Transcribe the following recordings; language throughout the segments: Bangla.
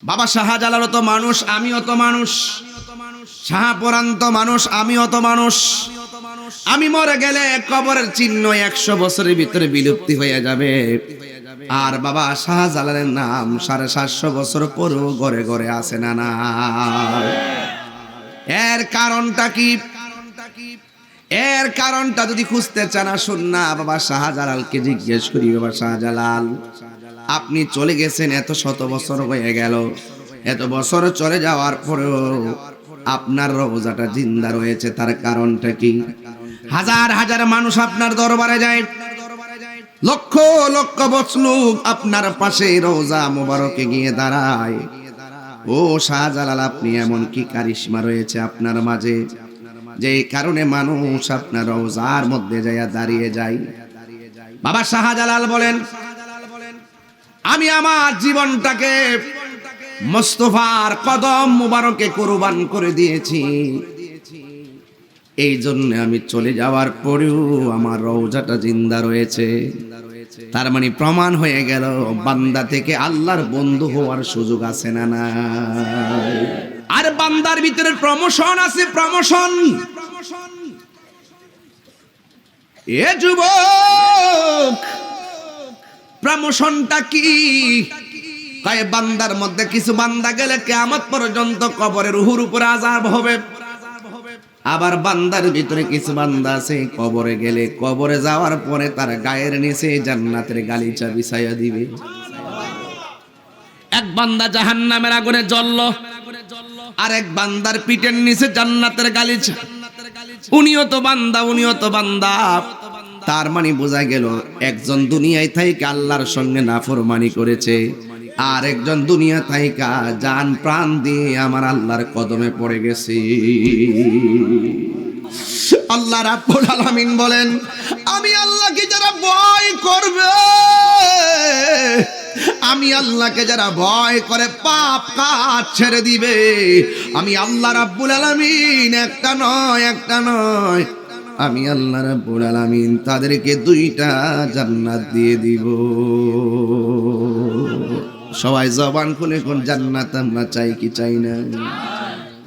বাবা শাহজালাল তো মানুষ, আমিও তো মানুষ। শাহপুরান তো মানুষ, আমিও তো মানুষ। আমি মরে গেলে কবরের চিহ্ন 100 বছরের ভিতরে বিলুপ্তি হয়ে যাবে। আর বাবা শাহজালালের নাম 750 বছর পরেও ঘরে ঘরে আছে না না। এর কারণটা কি? এর কারণটা যদি খুঁজতে চান আসুন না বাবা শাহজালালকে জিজ্ঞেস করি। বাবা শাহজালাল, আপনি চলে গেছেন, এত শত বছর হয়ে গেল, এত বছর চলে যাওয়ার পরেও আপনার রওজাটা জিন্দা রয়েছে, তার কারণটা কি? হাজার হাজার মানুষ আপনার দরবারে যায়, লক্ষ লক্ষ লোক আপনার পাশে রওজা মোবারকে গিয়ে দাঁড়ায়। ও শাহজালাল, আপনি এমন কি কারিশমা রয়েছে আপনার মাঝে যে কারণে মানুষ আপনার রওজার মধ্যে যাইয়া দাঁড়িয়ে যায়? বাবা শাহজালাল বলেন, আমি আমার জীবনটাকে মুস্তাফার কদম মুবারকে কুরবান করে দিয়েছি। এই জন্য আমি চলে যাওয়ার পরেও আমার রওজাটা জিন্দা রয়েছে। তার মানে প্রমাণ হয়ে গেল বান্দা থেকে আল্লাহর বন্ধু হওয়ার সুযোগ আছে না না। আর বান্দার ভিতরে প্রমোশন আছে, প্রমোশন। এ যুবক, প্রমোশনটা কি? কয় বান্দার মধ্যে কিছু বান্দা গেলে কিয়ামত পর্যন্ত কবরের রুহুর উপরে আযাব হবে। আবার বান্দার ভিতরে কিছু বান্দা আছে কবরে গেলে, কবরে যাওয়ার পরে তার গায়ের নিচে জান্নাতের গালিচা বিছাইয়া দিবে। এক বান্দা জাহান্নামের আগুনে জ্বলল, আর এক বান্দার পিঠের নিচে জান্নাতের গালিচা। উনিও তো বান্দা, উনিও তো বান্দা। তার মানে বোঝা গেল একজন দুনিয়ায় থাইকা আল্লাহর সঙ্গে নাফরমানি করেছে, আর একজন দুনিয়া থাইকা জান প্রাণ দিয়ে আমার আল্লাহর কদমে পড়ে গেছে। আল্লাহ রাব্বুল আলামিন বলেন, আমি আল্লাহকে যারা ভয় করবে, আমি আল্লাহকে যারা ভয় করে পাপ কাজ ছেড়ে দিবে, আমি আল্লাহ রাব্বুল আলামিন একটা নয় আমি আল্লাহ রাব্বুল আলামিন তাদেরকে 2টা জান্নাত দিয়ে দিব। সবাই জবান খুলে কোন জান্নাত আমরা চাই কি চাই না?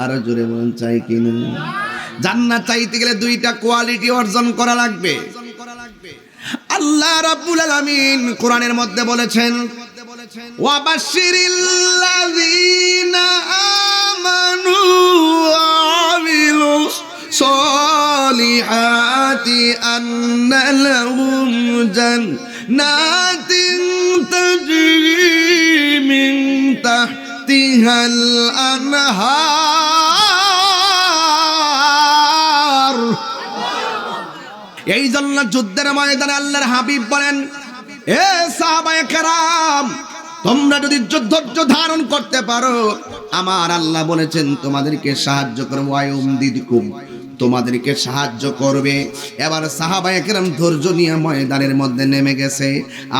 আরো জোরে বলুন, চাই কি না? জান্নাত চাইতে গেলে 2টা কোয়ালিটি অর্জন করা লাগবে। আল্লাহ রাব্বুল আলামিন কোরআনের মধ্যে বলেছেন, ওয়াবাশশিরিল্লাযীনা আমানু ওয়া আমিলুস সলিহাতি আন্না লাহুম জান্নাতিন তাজরি মিন তাহতিহাল আনহার। এই জন্য যুদ্ধের ময়দানে আল্লাহর হাবিব বলেন, এ সাহাবায়ে কেরাম, তোমরা যদি ধৈর্য ধারণ করতে পারো, আমার আল্লাহ বলেছেন তোমাদেরকে সাহায্য করব, আয়ুমদিদকুম, তোমাদেরকে সাহায্য করবে। এবার সাহাবায়ে কেরাম ধৈর্য নিয়ে ময়দানের মধ্যে নেমে গেছে।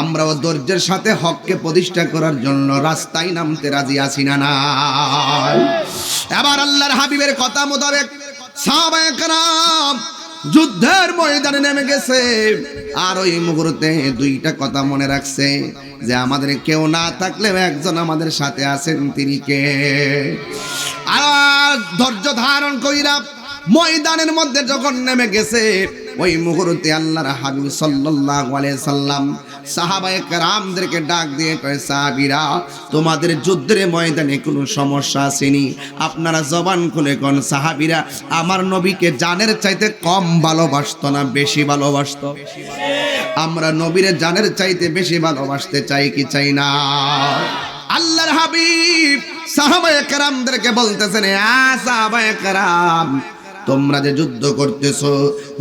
আমরাও ধৈর্যের সাথে হককে প্রতিষ্ঠা করার জন্য রাস্তায় নামতে রাজি আছি না না? এবার আল্লাহর হাবিবের কথা মোতাবেক সাহাবায়ে কেরাম যুদ্ধের ময়দানে নেমে গেছে। আর ওই মুহূর্তে 2টা কথা মনে রাখছে যে আমাদের কেউ না থাকলেও একজন আমাদের সাথে আছেন, তিনি কে? আর ধৈর্য ধারণ কইরা ময়দানের মধ্যে যখন নেমে গেছে, ওই মুহূর্তে আল্লাহর হাবিব সাল্লাল্লাহু আলাইহি সাল্লাম সাহাবায়ে কেরামদেরকে ডাক দিয়ে কয়, সাহাবীরা, তোমাদের যুদ্ধের ময়দানে কোনো সমস্যা আসেনি? আপনারা জবান খুলে কোন সাহাবীরা আমার নবীকে জানের চাইতে কম ভালোবাসতো না বেশি ভালোবাসতো? আমরা নবীর জানের চাইতে বেশি ভালোবাসতে চাই কি চাই না? আল্লাহর হাবিব সাহাবায়ে কেরামদেরকে বলতেছেন, সাহাবায়ে কেরাম, তোমরা যে যুদ্ধ করতেছো,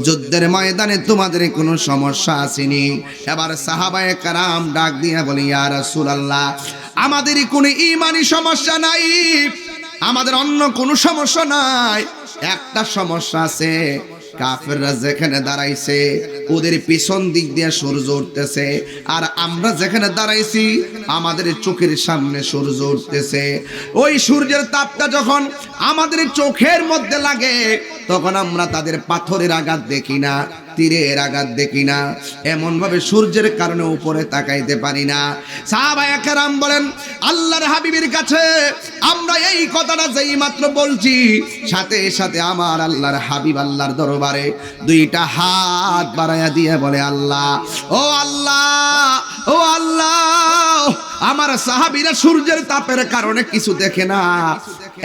যুদ্ধের ময়দানে তোমাদের কোনো সমস্যা আসেনি? এবার সাহাবায়ে কেরাম ডাক দিয়া বলে, ইয়া রাসূলুল্লাহ, আমাদের কোনো ঈমানি সমস্যা নাই, আমাদের অন্য কোনো সমস্যা নাই, একটা সমস্যা আছে। কাফেররা যেখানে দাঁড়াইছে ওদের পিছন দিক দিয়ে সূর্য উঠতেছে, আর আমরা যেখানে দাঁড়াইছি আমাদের চোখের সামনে সূর্য উঠতেছে। ওই সূর্যের তাপটা যখন আমাদের চোখের মধ্যে লাগে তখন আমরা তাদের পাথরের আঘাত দেখি না, তীরের আঘাত দেখি না, এমন ভাবে সূর্যের কারণে উপরে তাকাইতে পারি না। সাহাবায়ে কেরাম বলেন আল্লাহর হাবিবের কাছে আমরা এই কথাটা যেই মাত্র বলছি, সাথে সাথে আমার আল্লাহর হাবিব আল্লাহর দরবারে দুইটা হাত বাড়াইয়া দিয়ে বলে আল্লাহ, ও আল্লাহ, ও আল্লাহ, আমার সাহাবীরা সূর্যের তাপের কারণে কিছু দেখে না,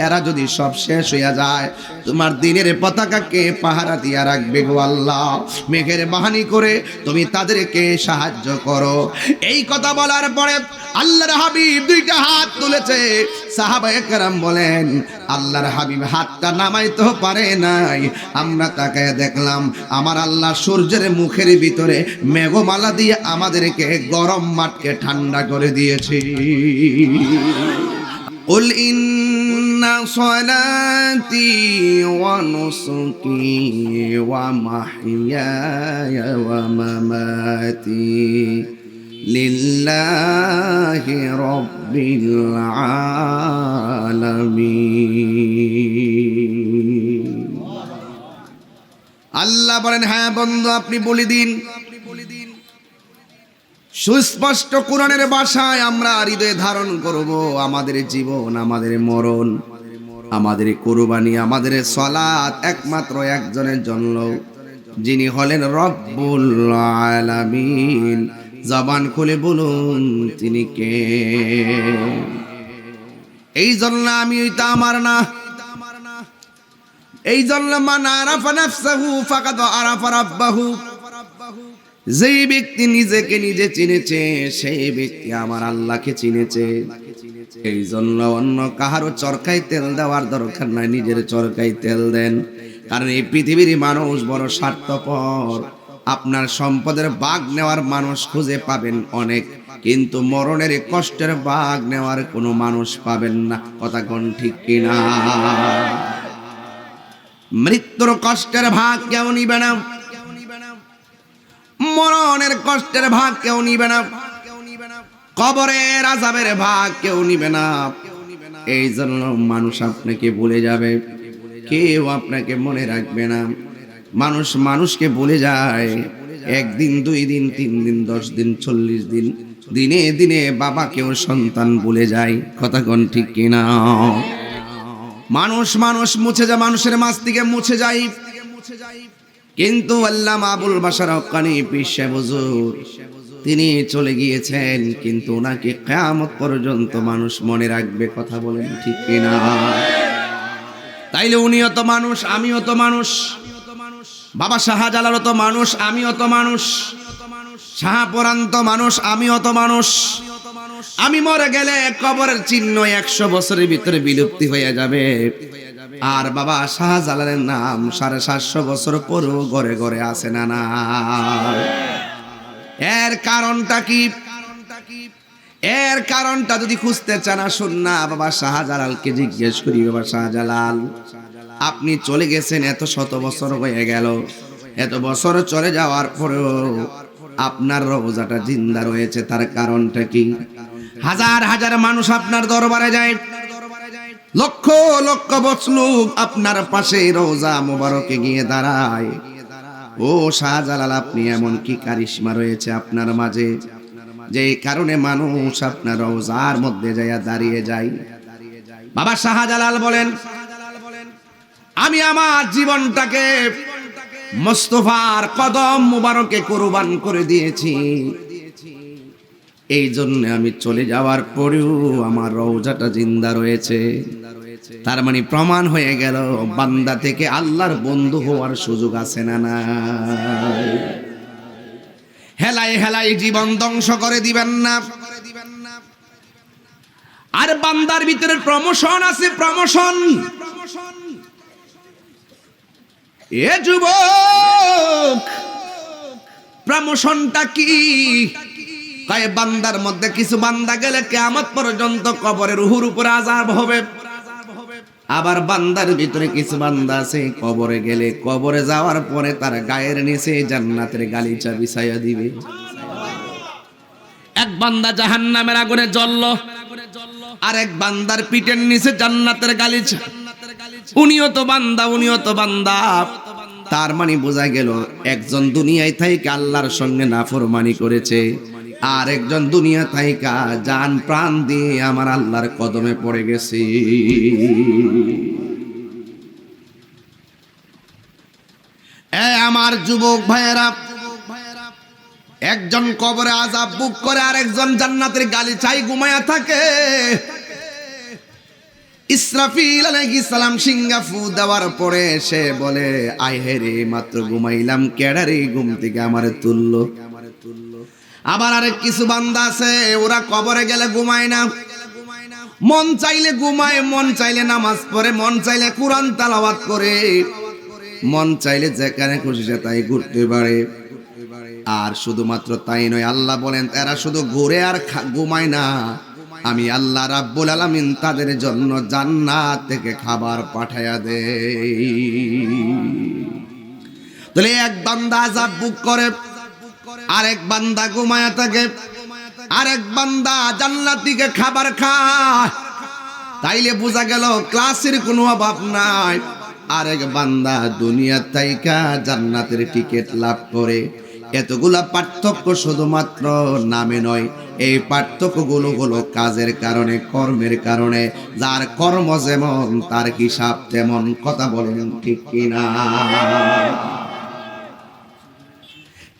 এরা যদি সব শেষ হইয়া যায় তোমার দিনের পতাকাকে পাহারা দিয়া রাখবে গো আল্লাহ, মেঘের বাহানি করে তুমি তাদেরকে সাহায্য করো। এই কথা বলার পরে আল্লাহর হাবিব দুইটা হাত তুলেছে। সাহাবায়ে কেরাম বলেন আল্লাহর হাবিব হাতটা নামাইতেও পারে নাই, আমরা তাকায় দেখলাম আমার আল্লাহ সূর্যের মুখের ভিতরে মেঘমালা দিয়ে আমাদেরকে গরম মাঠকে ঠান্ডা করে দিয়েছে। قل إن صلاتي ونسكي ومحياي ومماتي لله رب العالمين। আল্লাহ বলেন হ্যাঁ বন্ধু আপনি বলে দিন। সুস্পষ্ট কোরআনের ভাষায় আমরা হৃদয়ে ধারণ করব আমাদের জীবন, আমাদের মরণ, আমাদের কুরবানি, আমাদের সালাত একমাত্র একজনের জন্য, যিনি হলেন রব্বুল আলামিন। জবান খুলে বলুন তিনি কে। এই জন্য আমি ওইটা আমার না, এই জন্য মান আরাফা নাফসাহু ফাকাদ আরাফা রাব্বাহু। যেই ব্যক্তি নিজেকে নিজে চিনেছে সেই ব্যক্তি আমার আল্লাহকে চিনেছে। এই জন্য অন্য কাহারও চরকায় তেল দেওয়ার দরকার নাই, নিজের চরকায় তেল দেন। কারণ এই পৃথিবীর মানুষ বড় স্বার্থপর। আপনার সম্পদের ভাগ নেওয়ার মানুষ খুঁজে পাবেন অনেক, কিন্তু মরণের কষ্টের ভাগ নেওয়ার কোনো মানুষ পাবেন না। কথা কোন ঠিক কিনা? মৃত্যুর কষ্টের ভাগ কেউ নিবে না, মরণের কষ্টের ভাগ কেউ নিবে না, কবরের আযাবের ভাগ কেউ নিবে না। এই জন্য মানুষ আপনাকে ভুলে যাবে, কেউ আপনাকে মনে রাখবে না। মানুষ মানুষকে ভুলে যায়, একদিন, 2 দিন, 3 দিন, 10 দিন, 40 দিন, দিনে দিনে বাবাকেও সন্তান ভুলে যায়। কথা কোন ঠিক কিনা? মানুষ মানুষ মুছে যায়, মানুষের মাঝ থেকে মুছে যায়। কিন্তু আল্লামা আবুল বাশার হক্কানি পীর সাহেব হুজুর তিনি চলে গিয়েছেন, কিন্তু ওনাকে কিয়ামত পর্যন্ত মানুষ মনে রাখবে। কথা বলেন ঠিক কিনা? তাইলে উনিও তো মানুষ, আমিও তো মানুষ, বাবা শাহজালালও তো মানুষ, আমিও তো মানুষ, শাহপরান তো মানুষ, আমিও তো মানুষ। আমি মরে গেলে কবরের চিহ্ন 100 বছরের ভিতরে বিলুপ্তি হয়ে যাবে। আর বাবা শাহজালালের নাম 750 বছর পরেও ঘরে ঘরে আছে না না। এর কারণটা কি? এর কারণটা যদি খুঁজতে চান আসুন না বাবা শাহজালালকে জিজ্ঞেস করি। বাবা শাহজালাল, আপনি চলে গেছেন, এত শত বছর হয়ে গেল, এত বছর চলে যাওয়ার পরেও আপনার রওজাটা জিন্দা রয়েছে, তার কারণটা কি? হাজার হাজার মানুষ আপনার দরবারে যায়, লক্ষ লক্ষ লোক আপনার পাশে রওজা মোবারকে গিয়ে দাঁড়ায়। ও শাহজালাল, আপনি এমন কি কারিশমা রয়েছে আপনার মাঝে যে কারণে মানুষ আপনার রওজার মধ্যে যাইয়া দাঁড়িয়ে যায়? বাবা শাহজালাল বলেন, আমি আমার জীবনটাকে মুস্তাফার কদম মোবারকে কুরবান করে দিয়েছি। এই জন্য আমি চলে যাওয়ার পরেও আমার রওজাটা জিন্দা রয়েছে। তার মানে প্রমাণ হয়ে গেল বান্দা থেকে আল্লাহর বন্ধু হওয়ার সুযোগ আছে না না? হেলাই হেলাই জীবন ধ্বংস করে দিবেন না। আর বান্দার ভিতরে প্রমোশন আছে, প্রমোশন। এ যুবক, প্রমোশনটা কি? কয় বান্দার মধ্যে কিছু বান্দা গেলে কিয়ামত পর্যন্ত কবরে রুহুর উপর আযাব হবে। আবার বান্দার ভিতরে কিছু বান্দা আছে কবরে গেলে, কবরে যাওয়ার পরে তার গায়ের নিচে জান্নাতের গালিচা বিছাইয়া দিবে। এক বান্দা জাহান্নামের আগুনে জ্বললো, আর এক বান্দার পিঠের নিচে জান্নাতের গালিচা। উনিও তো বান্দা, উনিও তো বান্দা। তার মানে বোঝা গেল একজন দুনিয়ায় থাইকা আল্লাহর সঙ্গে নাফরমানি করেছে, আর একজন দুনিয়া থাইকা জান প্রাণ দিয়ে আমার আল্লাহর কদমে পড়ে গেছে। আমার যুবক ভাইয়েরা, একজন কবরে আযাব বুক করে আর একজন জান্নাতের গালিচায় ঘুমায়া থাকে। ইসরাফিল আলাইহিস সালাম সিংহা ফু দেওয়ার পরে সে বলে, আয় হে রে, মাত্র ঘুমাইলাম, কেডারে ঘুম থেকে আমারে তুললো। আবার আরেক কিছু বান্দা আছে, ওরা কবরে গেলে ঘুমায় না, মন চাইলে ঘুমায়, মন চাইলে নামাজ পড়ে, মন চাইলে কোরআন তেলাওয়াত করে, মন চাইলে যেখানে খুশি সে তাই ঘুরতে পারে। আর শুধুমাত্র তাই নয়, আল্লাহ বলেন এরা শুধু ঘুরে আর ঘুমায় না, আমি আল্লাহ রাব্বুল আলামিন তাদের জন্য জান্নাত থেকে খাবার পাঠায়া দেই। তাহলে এক বান্দা আযাব বুক করে, আরেক বান্দা ঘুমায়া থাকে, আরেক বান্দা জান্নাত থেকে খাবার খায়। তাইলে বোঝা গেল ক্লাসের কোনো অভাব নাই। আরেক বান্দা দুনিয়া থাইকা জান্নাতের টিকিট লাভ করে। এতগুলা পার্থক্য শুধুমাত্র নামে নয়, এই পার্থক্যগুলো হলো কাজের কারণে, কর্মের কারণে। যার কর্ম যেমন তার হিসাব তেমন। কথা বলেন ঠিক কিনা?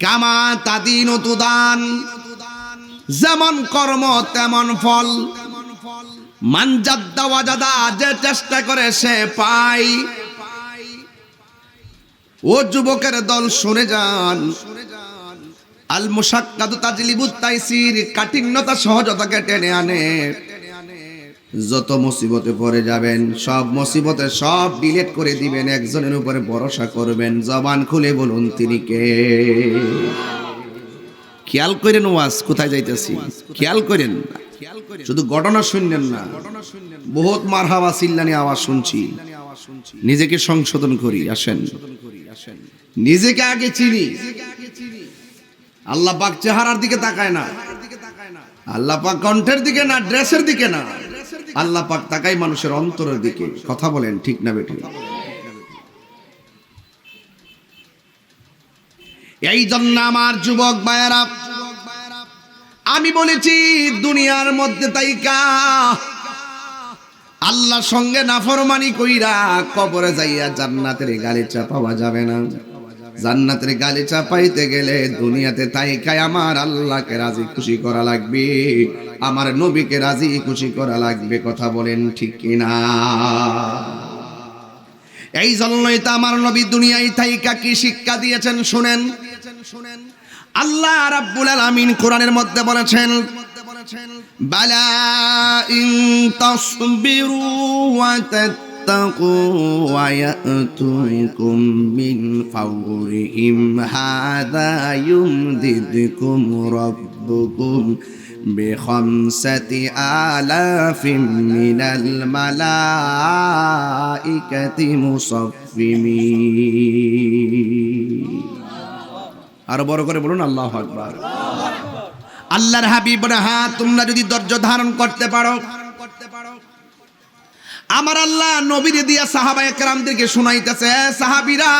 কামা তাদিন তুদান, যেমন কর্ম তেমন ফল। মান জাদ্দা ওয়াজাদা, যে চেষ্টা করে সে পায়। ও যুবকের দল শুনে যান, আল মুশাক্কাতু তাজলিবুত তাইসির, কাঠিন্যতা সহজতাকে টেনে আনে। যত মুসিবতে পড়ে যাবেন, সব মুসিবতে সব ডিলিট করে দিবেন, একজনের উপরে ভরসা করবেন। জবান খুলে বলুন তিনি কে। খেয়াল করেন ওয়াজ কোথায় যাইতেছি, খেয়াল করেন, শুধু ঘটনা শুনলেন না, বহুত মারহাবা চিল্লানি আওয়াজ শুনছি। নিজেকে সংশোধন করি, আসেন নিজেকে আগে চিনি। আল্লাহ পাক চেহারার দিকে তাকায় না, আল্লাহ পাক কণ্ঠের দিকে না, ড্রেসের দিকে না, আল্লাহ পাক তাকায় মানুষের অন্তরের দিকে। কথা বলেন ঠিক না বেঠিক? এই জন্য আমার যুবক ভাইয়েরা, আমি বলেছি দুনিয়ার মধ্যে তাইকা আল্লাহর সঙ্গে নাফরমানি কইরা কবরে যাইয়া জান্নাতের গালিচা পাওয়া যাবে না। জান্নাতের গালিচা পাইতে গেলে দুনিয়াতে তাইকায় আমার আল্লাহকে রাজি খুশি করা লাগবে, আমার নবীকে রাজি খুশি করা লাগবে। কথা বলেন ঠিক কিনা? এই জন্যই তো আমার নবী দুনিয়ায় তাইকা কি শিক্ষা দিয়েছেন শুনেন। আল্লাহ রাব্বুল আলামিন কোরআনের মধ্যে বলেছেন, বালা ইন তাসবিরু ওয়া তাত্তাকু ওয়া ইয়াতুকুম মিন ফাওরিহিম হাদা ইউমদিদকুম রাব্বুকুম বিখামসাতি আলাফিন মিনাল মালাইকাতি মুসাফফিমিন। আরো বড় করে বলুন আল্লাহু আকবার। আল্লাহর হাবিব বলে, হ্যাঁ তোমরা যদি ধৈর্য ধারণ করতে পারো, আমার আল্লাহ নবীরে দিয়া সাহাবায়ে কেরামদেরকে শুনাইতেছে, সাহাবীরা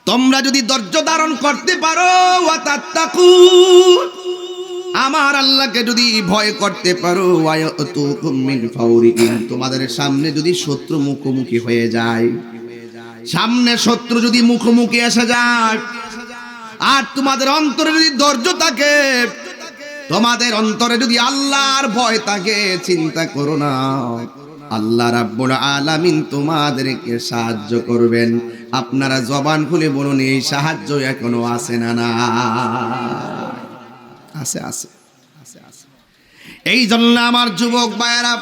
তোমরা যদি ধৈর্য ধারণ করতে পারো, ওয়া তাত্তাকু, আমার আল্লাহকে যদি ভয় করতে পারো, ওয়া ইয়াতুকুম মিন ফাওরিহিম, তোমাদের সামনে যদি শত্রু মুখোমুখি হয়ে যায়, সামনে শত্রু যদি মুখোমুখি এসে যায়, আর তোমাদের অন্তরে যদি ধৈর্য থাকে, তোমাদের অন্তরে যদি আল্লাহর ভয় থাকে, চিন্তা করো না, আল্লাহ রাব্বুল আলামিন তোমাদেরকে সাহায্য করবেন। আপনারা জবান খুলে বলুন, এই সাহায্য এখনো আছে না? না আছে, আছে। এই জন্য আমার যুবক ভাইয়েরা,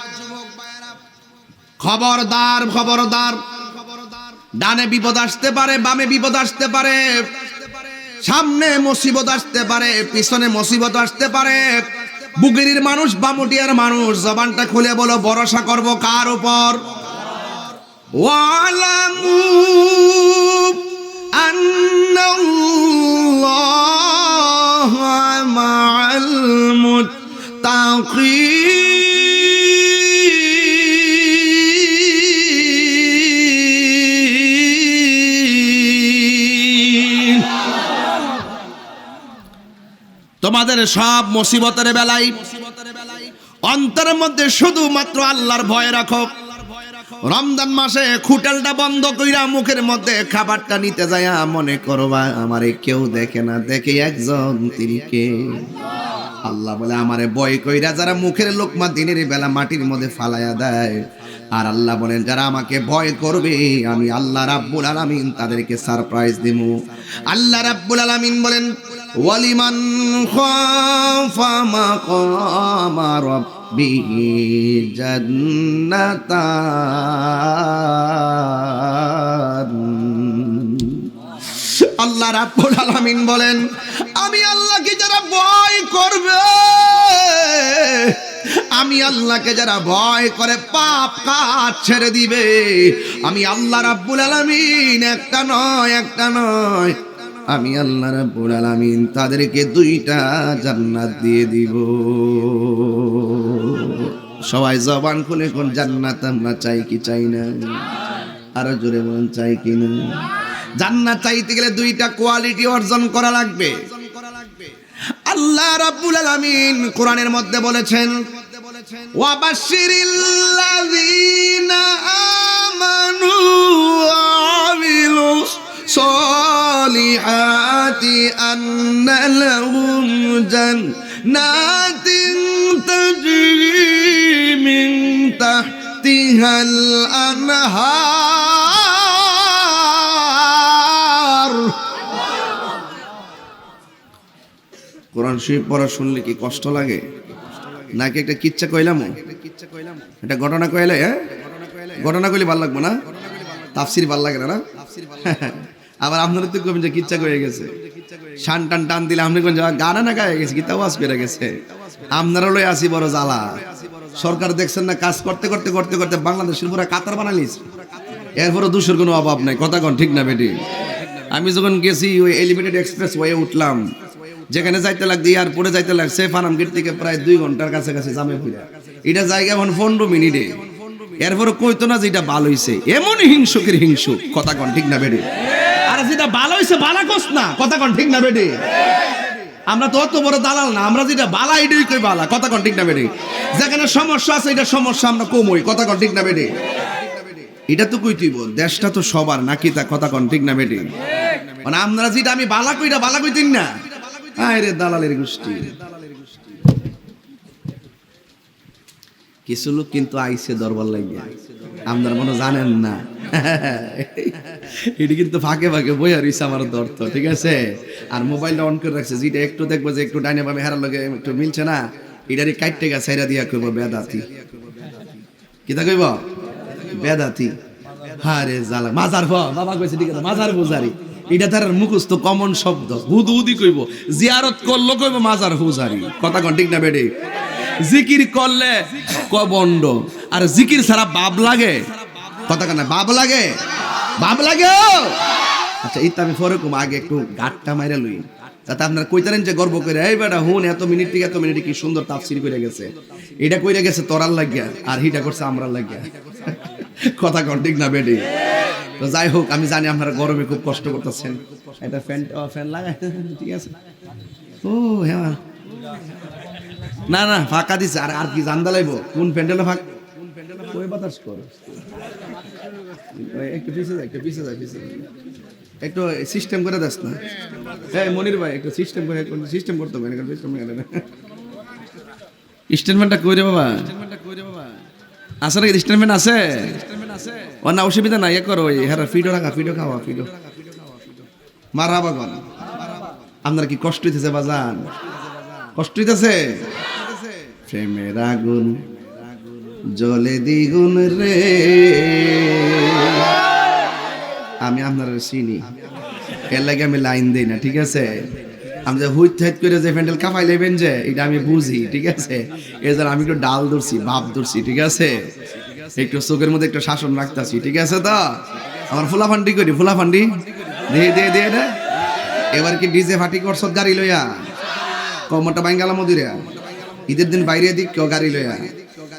খবরদার খবরদার, ডানে বিপদ আসতে পারে, বামে বিপদ আসতে পারে, সামনে মুসিবত আসতে পারে, পিছনে মুসিবত আসতে পারে। বুগিরির মানুষ, বামুটিয়ার মানুষ, জবানটা খুলে বলো, ভরসা করব কার উপর? ওয়ালামু আন্নাল্লাহা মা'আল মুত্তাকিন। তোমাদের সব মুসিবতের বেলায় অন্তরের মধ্যে শুধুমাত্র আল্লাহর ভয় রাখো। রমজান মাসে খুঁটেলটা বন্ধ কইরা মুখের মধ্যে খাবারটা নিতে যায় মনে করবা আমারে কেউ দেখে না, দেখে একজন, তিনি কে? আল্লাহ বলে আমারে ভয় কইরা যারা মুখের লোকমা দিনের বেলা মাটির মধ্যে ফালাইয়া দেয়, আর আল্লাহ বলেন যারা আমাকে ভয় করবে আমি আল্লাহ রাব্বুল আলামিন তাদেরকে সারপ্রাইজ দেবো। আল্লাহ রাব্বুল আলামিন বলেন ওয়ালিমান খাফা মাকামা রাব্বিহি জান্নাতান। আল্লাহ রাব্বুল আলামিন বলেন আমি আল্লাহকে যারা ভয় করবে, আমি আল্লাহকে যারা ভয় করে পাপ কাজ ছেড়ে দিবে, আমি আল্লাহ রাব্বুল আলামিন একটা নয় আমি আল্লাহ রাব্বুল আলামিন তাদেরকে 2টা জান্নাত দিয়ে দিব। সবাই জবান খুলে কোন জান্নাত আমরা চাই কি চাই না? আরো জোরে বলুন চাই কি না? জান্নাত চাইতে গেলে 2টা কোয়ালিটি অর্জন করা লাগবে। আল্লাহ রাব্বুল আলামিন কোরআনের মধ্যে বলেছেন ওয়াবাশশিরিল্লাযীনা আমানু ওয়া আমিলুস সলিহাতি আন্না লাহুম জান্নাতিন তাজরি মিন তাহতিহাল আনহার। কোরআন শরীফ পড়া শুনলে কি কষ্ট লাগে নাকি একটা কিচ্ছা কইলাম, এটা ঘটনা কইলে? ঘটনা কইলে ভালো লাগবো না? তাফসির ভালো লাগে না? আবার আপনারা তো কবেন যে কিচ্ছা কয়ে গেছে, শান টান টান দিলে আপনি কোন গানা না গায়ে গেছে, কিতা ওয়াজ করে গেছে। আপনারা লই আসি বড় জ্বালা। সরকার দেখছেন না কাজ করতে করতে করতে করতে বাংলাদেশের পুরো কাতার বানালিস, এরপরে দূষের কোনো অভাব নাই। কথা কোন ঠিক না বেটি? আমি যখন গেছি ওই এলিভেটেড এক্সপ্রেস ওয়ে উঠলাম, যেখানে যাইতে লাগছে এয়ারপোর্টে যাইতে লাগছে ফার্ম গেট থেকে প্রায় 2 ঘন্টার কাছাকাছি জামে ফিরা। এটা জায়গা এখন 15 মিনিটে। এরপরে কইতো না যে এটা ভালো হইছে, এমন হিংসুকের হিংসু। কথা কোন ঠিক না বেটি? আর যেটা ভালো হইছে বালা কস না। কথা কোন ঠিক না বেটি? আমরা তো অত বড় দালাল না, আমরা যেটা বালা এটাই কই বালা। কথা কোন ঠিক না বেটি? যেখানে সমস্যা আছে এটা সমস্যা আমরা কমই। কথা কোন ঠিক না বেটি? এটা তো কইতিব, দেশটা তো সবার নাকি তা। কথা কোন ঠিক না বেটি? মানে আমরা যেটা আমি বালা কইরা বালা কইতেন না, আরে দালালের গোষ্ঠী। কিছু লোক কিন্তু আইসে দরবার লাগিয়া, আপনারা মনে জানেন না। এটি কিন্তু ফাঁকে ফাঁকে বইয়া রইছে আমার দর্ত, ঠিক আছে? আর মোবাইলটা অন করে রাখছে, যেটা একটু দেখবো যে একটু ডাইনে বামে হেরার লগে একটু মিলছে না, এটারই কাটতে গা ছাইরা দিয়া কইব বেদাতি। কিতা কইব? বেদাতি। হারে জালা মাজার বাবা কইছে, ঠিক আছে মাজার পূজারি। এটা তার মুখস্থ কমন শব্দ। হুদুদি কইব, জিয়ারত করলো কইব মাজার পূজারি। কথা কোন ঠিক না বেটি? জিকির করলে কবন্ড, আর জিকির ছাড়া বাপ লাগে। কথা কেন বাপ লাগে? বাপ লাগে। আচ্ছা ইতা আমি পরে কম, আগে একটু গাটটা মাইরা লই, যাতে আপনারা কইতারেন যে গর্ব করে এই বেটা হুন এত মিনিট থেকে এত মিনিটে কি সুন্দর তাফসীর করে গেছে। এটা কইরা গেছে তোরার লাগিয়া, আর হিটা করছে আমরার লাগিয়া। কথা কোন ঠিক না বেটি? তো যাই হোক, আমি জানি আপনারা গরমে খুব কষ্ট করতেছেন। এটা ফ্যান লাগাই, ঠিক আছে? ও হ্যাঁ, না না ফাঁকা দিছে। আর কি জানদা লাইব কোন প্যান্ডেলে ফাঁক কই বাতাস কর। একটু পিছে যা, একটু পিছে যা, পিছে একটু সিস্টেম করে দাস না। এই মনির ভাই একটু সিস্টেম করে, সিস্টেম করতে হবে না। সিস্টেম করে না, স্টেটমেন্টটা কই রে বাবা? আছে নাকি স্টেটমেন্ট? আছে ও না, অসুবিধা নাই। করো ওই হ্যাঁ ফিডো রাখা, ফিডো খাওয়া, ফিডো মারা বাগন। আপনার কি কষ্ট হইতেছে বাজান? কষ্ট হইতেছে? প্রেমের আগুন জ্বলে দ্বিগুণ রে। আমি আপনার চিনি, এর লাগে আমি লাইন দেই না, ঠিক আছে? আমি যে হুইট হাইট করে যে প্যান্ডেল কামাই লেবেন যে, এটা আমি বুঝি, ঠিক আছে? এই জন্য আমি একটু ডাল ধরছি, ভাব ধরছি, ঠিক আছে? একটু চোখের মধ্যে একটু শাসন রাখতেছি, ঠিক আছে? তো আমার ফুলাফান্ডি করি, ফুলাফান্ডি দিয়ে দিয়ে দিয়ে এটা। এবার কি ডিজে ফাটি করছ গাড়ি লইয়া? কমটা বাইঙ্গালা মদিরে ঈদের দিন বাইরে দিক কেউ গাড়ি লইয়া।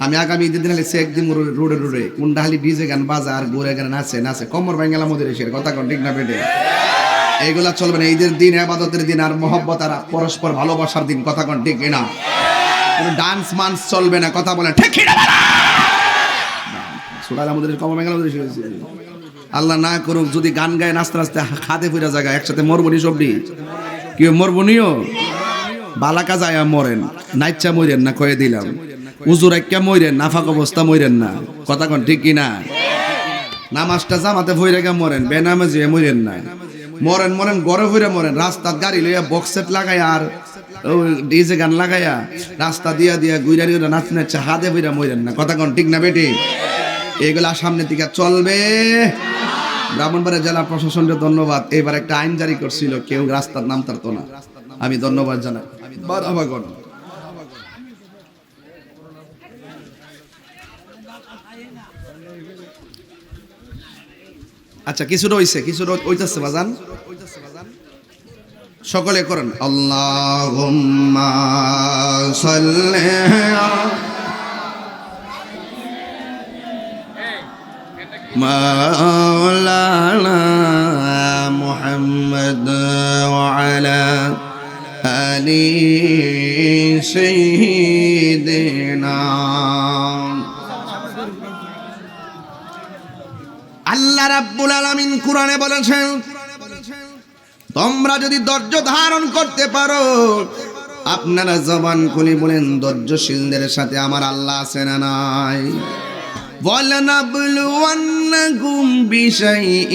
আমি আগামী ঈদের দিন সে একদিন রোডে রোডে কোনটা খালি ডিজে গান বাজা আর গোরে গান নাচে নাচে কমর বাইঙ্গালা মদিরে। সে কথা কোন ঠিক না বেটে? এগুলা চলবে না। ঈদের দিন, ইবাদতের দিন, আর মহব্বত আর পরস্পর ভালোবাসার দিন। কথা কোন ঠিক কিনা? কোনো ডান্স মান্স চলবে না। কথা বলেন ঠিক কিনা? সুরাল আমাদের কম বাংলাদেশ হয়েছে। আল্লাহ না করুক যদি গান গায় নাচতে নাচতে খাদে ফিরে জায়গা একসাথে মরবনি সবডি কি মরবনিও বালাকা যায় মরেন নাইচা মরেন না কয়ে দিলাম উজুর একটা মরেন নাফাক অবস্থা মরেন না। কথা কোন ঠিক কিনা? নামাজটা জামাতে ভইরে গা মরেন, বেনামাজি মরেন না। মরেন মরেন গড়ে ফিরে মরেন, রাস্তার গাড়ি লইয়া বক্স সেট লাগাই আর ডিজে গান লাগাইয়া রাস্তা দিয়া দিয়া গুইরা গুইরা নাচ নাচছে হাতে ফিরে মরেন না। কথা কোন ঠিক না বেটি? এগুলা সামনের দিকে চলবে। ব্রাহ্মণবাড়িয়া জেলা প্রশাসনকে ধন্যবাদ। এবার একটা আইন জারি করছিল, কেউ রাস্তার নাম তারতো না। আমি ধন্যবাদ জানাই। আচ্ছা কিছুটা হইছে, কিছুটা হইতাছে বাজান। সকলে করেন আল্লাহুম্মা সাল্লি মাওলানা মুহাম্মদ ওয়া আলা আলি সাইয়্যিদিনা। আল্লাহ রাব্বুল আলামিন কোরআনে বলেছেন, তোমরা যদি ধৈর্য ধারণ করতে পারো, আপনারা জবান খুলে বলেন ধৈর্যশীলদের সাথে আমার আল্লাহ আছে না নাই? وَلَنَبْلُوَنَّكُمْ بِشَيْءٍ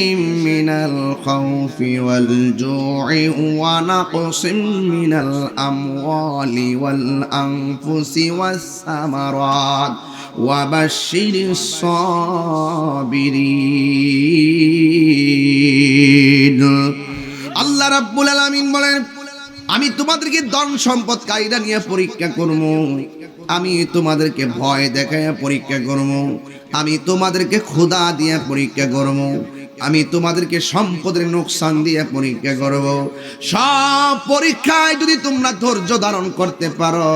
مِّنَ الْخَوْفِ وَالْجُوعِ وَنَقْصٍ مِّنَ الْأَمْوَالِ وَالْأَنفُسِ وَالثَّمَرَاتِ وَبَشِّرِ الصَّابِرِينَ। আল্লাহ রাব্বুল আলামিন বলেন, আমি তোমাদেরকে ধন সম্পদ কায়দা নিয়ে পরীক্ষা করব, আমি তোমাদেরকে ভয় দেখায় পরীক্ষা করব, আমি তোমাদেরকে ক্ষুধা দিয়ে পরীক্ষা করব, আমি তোমাদেরকে সম্পদের নোকসান দিয়ে পরীক্ষা করব। সব পরীক্ষায় যদি তোমরা ধৈর্য ধারণ করতে পারো,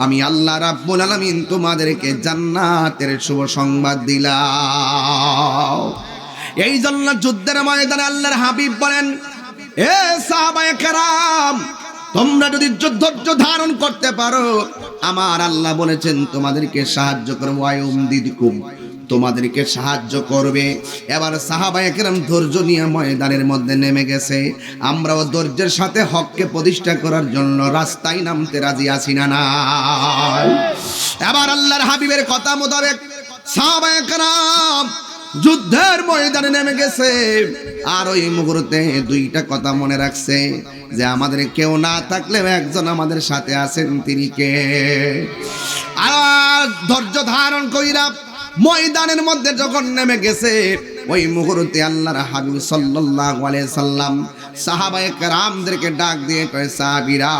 আমি আল্লাহ রাব্বুল আলামিন তোমাদেরকে জান্নাতের শুভ সংবাদ দিলাম। এই জন্য যুদ্ধের ময়দানে আল্লাহর হাবিব বলেন, এ সাহাবায়ে কেরাম, তোমরা যদি ধৈর্য ধারণ করতে পারো, আমার আল্লাহ বলেছেন তোমাদেরকে সাহায্য করব, আয়ুমদিদকুম, তোমাদেরকে সাহায্য করবে। এবার সাহাবায়ে কেরাম ধৈর্য নিয়ে ময়দানের মধ্যে নেমে গেছে। আমরাও ধৈর্যের সাথে হককে প্রতিষ্ঠা করার জন্য রাস্তায় নামতে রাজি আছি না না? এবার আল্লাহর হাবিবের কথা মোতাবেক সাহাবায়ে কেরাম যুদ্ধের ময়দানে নেমে গেছে। আর ওই মুহূর্তে দুইটা কথা মনে রাখছে যে আমাদের কেউ না থাকলেও একজন আমাদের সাথে আছেন, তিনি কে? আর ধৈর্য ধারণ কইরা ময়দানের মধ্যে যখন নেমে গেছে, ওই মুহূর্তে আল্লাহর হাবিব সাল্লাল্লাহু আলাইহি সাল্লাম সাহাবায়ে কেরামদেরকে ডাক দিয়ে কয়, সাহাবীরা,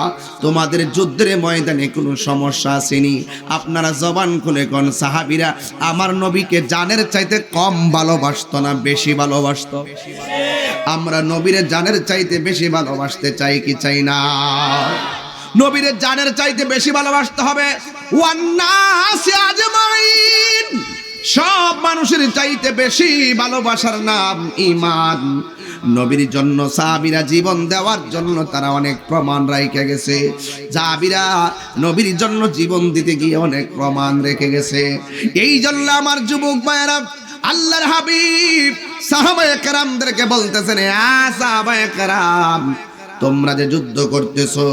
তোমাদের যুদ্ধের ময়দানে কোনো সমস্যা আসেনি? আপনারা জবান খুলে কোন সাহাবীরা আমার নবীকে জানের চাইতে কম ভালোবাসতো না বেশি ভালোবাসতো? আমরা নবীরে জানের চাইতে বেশি ভালোবাসতে চাই কি চাই না? নবীরে জানের চাইতে বেশি ভালোবাসতে হবে। ওয়ান্নাসি আজমাইন, সব মানুষের চাইতে বেশি ভালোবাসার নাম ঈমান। নবীর জন্য সাহাবীরা জীবন দেওয়ার জন্য তারা অনেক প্রমাণ রেখে গেছে। সাহাবীরা নবীর জন্য জীবন দিতে গিয়ে অনেক প্রমাণ রেখে গেছে। এই জন্য আমার যুবক ভাইয়েরা, আল্লাহর হাবিব সাহাবায়ে কেরামদেরকে বলতেছেন, সাহাবায়ে কেরাম, তোমরা যে যুদ্ধ করতেছো,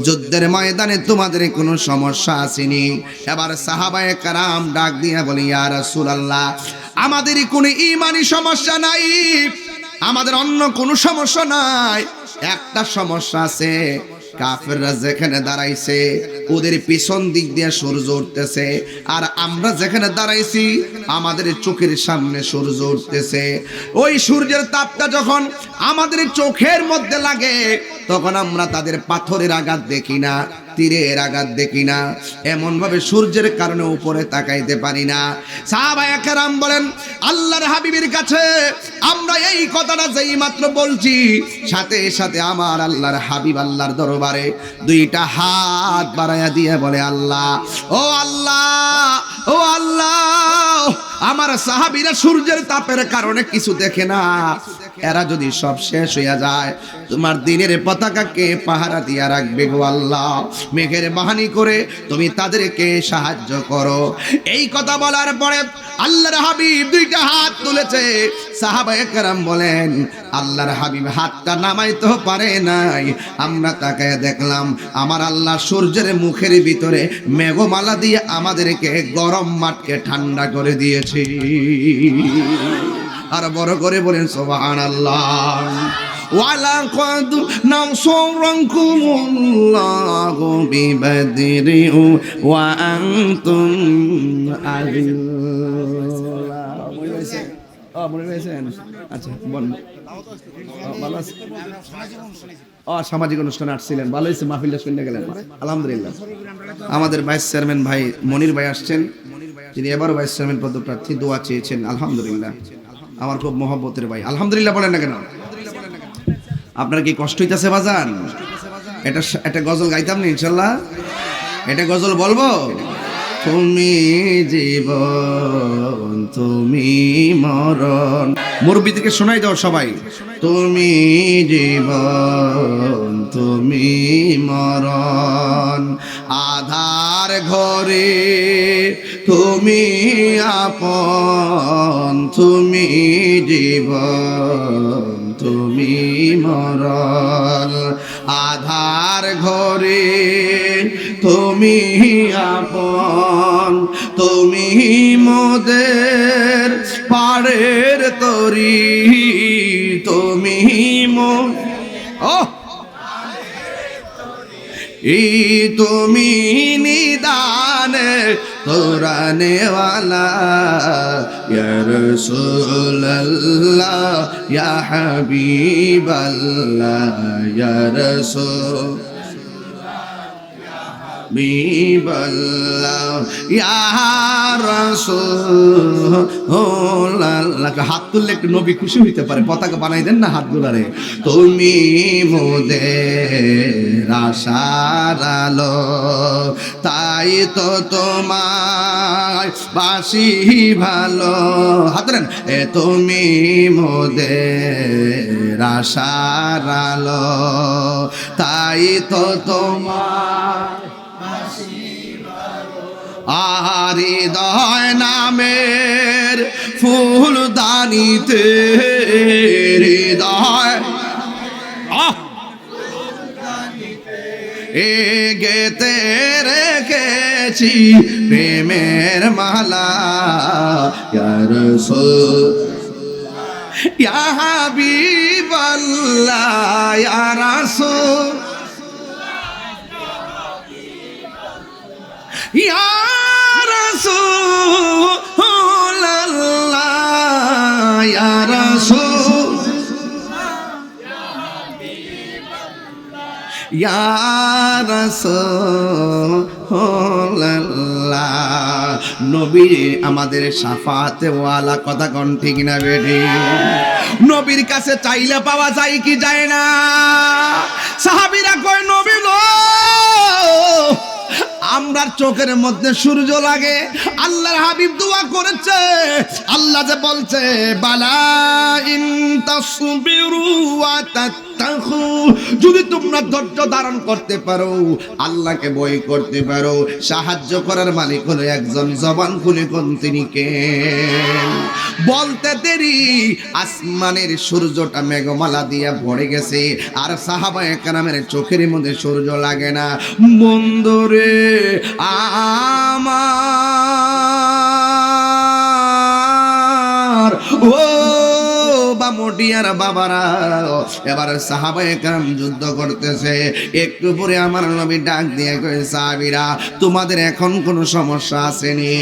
যুদ্ধের ময়দানে তোমাদের কোনো সমস্যা আসেনি? এবার সাহাবায়ে কেরাম ডাক দিয়ে বলি, ইয়া রাসূলুল্লাহ, আমাদের কোনো ঈমানি সমস্যা নাই, আমাদের অন্য কোনো সমস্যা নাই, একটা সমস্যা আছে। কাফেররা যেখানে দাঁড়াইছে ওদের পিছন দিক দিয়ে সূর্য উঠতেছে, আর আমরা যেখানে দাঁড়াইছি আমাদের চোখের সামনে সূর্য উঠতেছে। ওই সূর্যের তাপটা যখন আমাদের চোখের মধ্যে লাগে, তখন আমরা তাদের পাথরের আঘাত দেখি না, তীরের আঘাত দেখি না, এমন ভাবে সূর্যের কারণে উপরে তাকাইতে পারি না। সাহাবায়ে কেরাম বলেন, আল্লাহর হাবিবের কাছে আমরা এই কথাটা যেই মাত্র বলছি, সাথে সাথে আমার আল্লাহর হাবিব আল্লাহর দরবারে দুইটা হাত বাড়াইয়া দিয়ে বলে, আল্লাহ, ও আল্লাহ, ও আল্লাহ, আমার সাহাবীরা সূর্যের তাপের কারণে কিছু দেখে না, এরা যদি সব শেষ হইয়া যায়, তোমার দিনের পতাকাকে পাহারা দিয়া রাখবে গো আল্লাহ। মেঘের বাহানি করে তুমি তাদেরকে সাহায্য করো। এই কথা বলার পরে আল্লাহর হাবিব দুইটা হাত তুলেছে। সাহাবায়ে কেরাম বলেন, আল্লাহর হাবিব হাতটা নামাইতে পারে নাই। আমরা তাকায় দেখলাম আমার আল্লাহ সূর্যের মুখের ভিতরে মেঘমালা দিয়ে আমাদেরকে গরম মাঠকে ঠান্ডা করে দিয়েছে। আর বড় করে বলেন সুবহানাল্লাহ। ওয়ালাকাদ নাসরাকুমুল্লাহু বিবাদরি ওয়া আনতুম আযিল্লা। মনে হয়েছেন? আচ্ছা বলেন। ভালো আছে? সামাজিক অনুষ্ঠানে আসছিলেন, ভালো হয়েছে, মাহফিলটা শুনে গেলেন, আলহামদুলিল্লাহ। আমাদের ভাইস চেয়ারম্যান ভাই মনির ভাই আসছেন, তিনি এবারও ভাইস চেয়ারম্যান পদপ্রার্থী, দোয়া চেয়েছেন, আলহামদুলিল্লাহ। আমার খুব মহব্বতের ভাই, আলহামদুলিল্লাহ বলেন না কেন? আপনার কি কষ্ট হইতেছে বাজান? এটা গজল গাইতাম না ইনশাল্লাহ? এটা গজল বলবো? তুমি জীবন তুমি মরণ, মুরব্বিদেরকে শোনাই দাও সবাই। তুমি জীবন তুমি মরণ, আধার ঘরে তুমি আপন, তুমি জীবন তুমি মরণ, আধার ঘরে তুমি আপন, তুমি মোদের পাড়ের তরি, তুমি তুমি নিদানে কোরআনে ওয়ালা, ইয়া রাসূলুল্লাহ ইয়া হাবিবাল্লাহ, ইয়া রাসূল বিবাল্লাহ ইয়া রাসূলুল্লাহ। হাত তুললে একটু নবী খুশি হইতে পারে, পতাকা বানাই দেন না হাতগুলারে। তুমি মোদের আশার আলো, তাই তো তোমায় বাসি ভালো। হাত দেন। তুমি মোদের আশার আলো, তাই তো তোমার আর হৃদয় নামের ফুলদানিতে, হৃদয় গেতে রেখেছি প্রেমের মালা, ইয়া রাসূল ইয়া হাবিবাল্লাহ, ইয়া রাসূল ইয়া রাসূলুল্লাহ, ইয়া রাসূল ইয়া রাসূলুল্লাহ। নবী আমাদের শাফাতে ওয়ালা, কথা কোন ঠিক না বেটি? নবীর কাছে চাইলে পাওয়া যায় কি যায় না? সাহাবীরা কয় নবী গো, আমরার চোখের মধ্যে সূর্য লাগে। আল্লাহর হাবিব দোয়া করেছে, আল্লাহ যে বলছে বালা ইন তাসবিরু ওয়া তাত্তাকু, যদি তোমরা ধৈর্য ধারণ করতে পারো, আল্লাহকে ভয় করতে পারো, সাহায্য করার মালিক হলো একজন, জবান খুলে কোন তিনি কে? বলতে দেরি আসমানের সূর্যটা মেঘমালা দিয়া ভরে গেছে, আর সাহাবায়ে কেরামের চোখের মধ্যে সূর্য লাগে না। বন্ধুরে আমার ও মোটিয়ার বাবারা, এবার সাহাবায়ে কেরাম যুদ্ধ করতেছে। একটু পরে আমার নবী ডাক দিয়ে কয়, সাহাবীরা তোমাদের এখন কোনো সমস্যা আসেনি?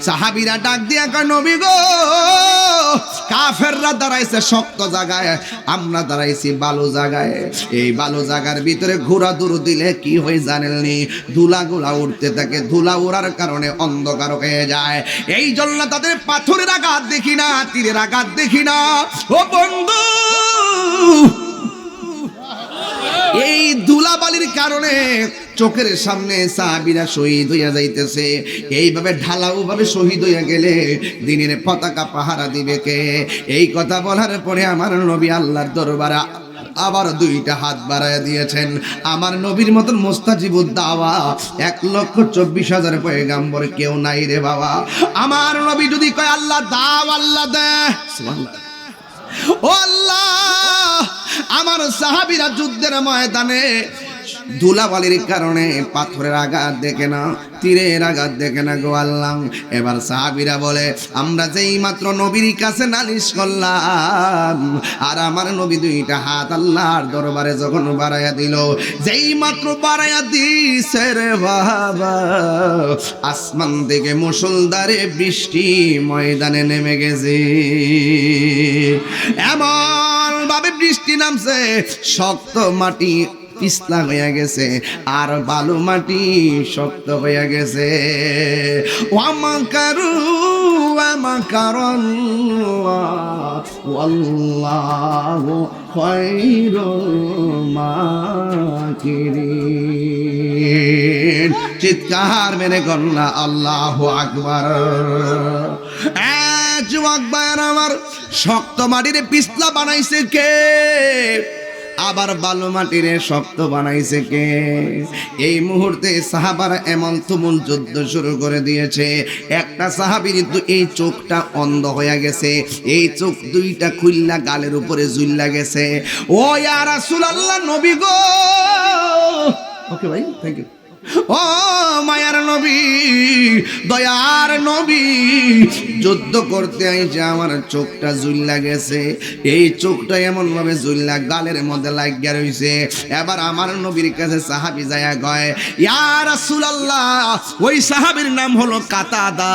সাহাবীরা ডাক দিয়ে কয়, নবী গো, কাফেররা দাঁড়াইছে শক্ত জায়গায়, আমরা দাঁড়াইছি বালু জায়গায়। এই বালু জায়গার ভিতরে ঘোড়া দূর দিলে কি হয় জানেননি? ধুলাগুলা উঠতে থাকে, ধুলা উড়ার কারণে অন্ধকার হয়ে যায়। এই জন্য তাদের পাথরের আঘাত দেখি না, তীরের আঘাত দেখি না। ও বন্ধু, এই ধুলাবালির কারণে চোখের সামনে সাহাবীরা শহীদ হইয়া যাইতেছে। এইভাবে ঢালাও ভাবে শহীদ হইয়া গেলে দিনের পতাকা পাহারা দিবে কে? এই কথা বলার পরে আমার নবী আল্লাহর দরবারে আবার দুইটা হাত বাড়াইয়া দিয়েছেন। আমার নবীর মতন মুস্তাজিবুদ দাওয়া 1,24,000 পয়গাম্বর কেউ নাই রে বাবা। আমার নবী যদি কয় আল্লাহ দাও, আল্লাহ দে। সুবহানাল্লাহ। ও আল্লাহ, আমার সাহাবীরা যুদ্ধের ময়দানে ধুলাবালির কারণে পাথরের আঘাত দেখে না, তীরের আঘাত দেখে না গো আল্লাহ। এবার সাহাবীরা বলে আমরা যেই মাত্র নবীর কাছে নালিশ করলাম, আর আমার নবী দুইটা হাত আল্লাহর দরবারে যখন বাড়াইয়া দিল, যেই মাত্র বাড়াইয়া দিছে রে বাবা, আসমান থেকে মুষলধারে বৃষ্টি ময়দানে নেমে গেছে। এমন ভাবে বৃষ্টি নামছে, শক্ত মাটি পিছলা হয়ে গেছে আর বালু মাটি শক্ত হয়ে গেছে। ওয়ামাকারু ওয়ামাকারাল্লাহ ওয়াল্লাহু খায়রুল মাকিরিন। চিৎকার মেরে গন্না আল্লাহু আকবার। যুবক ভাইরা আমার, শক্ত মাটির পিছলা বানাইছে কে? আবার বালু মাটিরে শক্ত বানাইছে কে? এই মুহূর্তে সাহাবারা এমন তুমুল যুদ্ধ শুরু করে দিয়েছে। একটা সাহাবীর তো এই চোখটা অন্ধ হয়ে গেছে, এই চোখ দুইটা খুললা গালের উপরে ঝুললা গেছে। ও ইয়া রাসূলুল্লাহ, নবী গো। ওকে ভাই, থ্যাংক ইউ। ও মায়ার নবী, দয়ার নবী, যুদ্ধ করতে আইছে আমার চোখটা ঝুললা গেছে। এই চোখটা এমন ভাবে ঝুললা গালের মধ্যে লাগিয়া রইছে। এবার আমার নবীর কাছে সাহাবী যায়া কয় ইয়া রাসূলুল্লাহ, ওই সাহাবীর নাম হলো কাতাদা।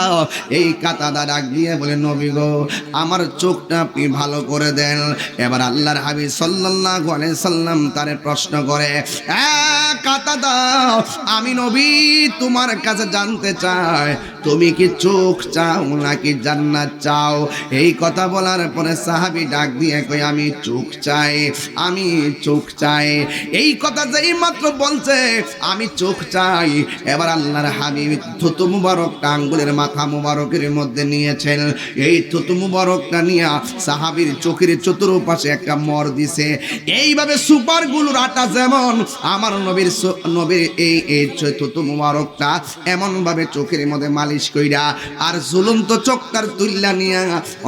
এই কাতাদা ডাক দিয়ে বলে নবী গো, আমার চোখটা আপনি ভালো করে দেন। এবার আল্লাহর হাবিব সাল্লাল্লাহু আলাইহি সাল্লাম তারে প্রশ্ন করে, কাতাদা, আমি নবী তোমার কাছে জানতে চাই, তুমি কি চোখ চাও নাকি জান্নাত চাও? এই কথা বলার পরে সাহাবী ডাক দিয়ে কই আমি চোখ চাই, আমি চোখ চাই। এই কথা যেই মাত্র বলছে আমি চোখ চাই, এবার আল্লাহর হাবিব থুতু মুবারকটা আঙ্গুলের মাথা মুবারকের মধ্যে নিয়েছেন। এই থুতু মুবারকটা নিয়ে সাহাবীর চোখের চতুর্পাশে একটা মর দিছে। এইভাবে সুপারগুলোর আটা যেমন আমার নবীর এই থুতু মুবারকটা এমন ভাবে চোখের মধ্যে মালিশ কইরা আর ঝুলন্ত চোখটার তুল্লা নিয়া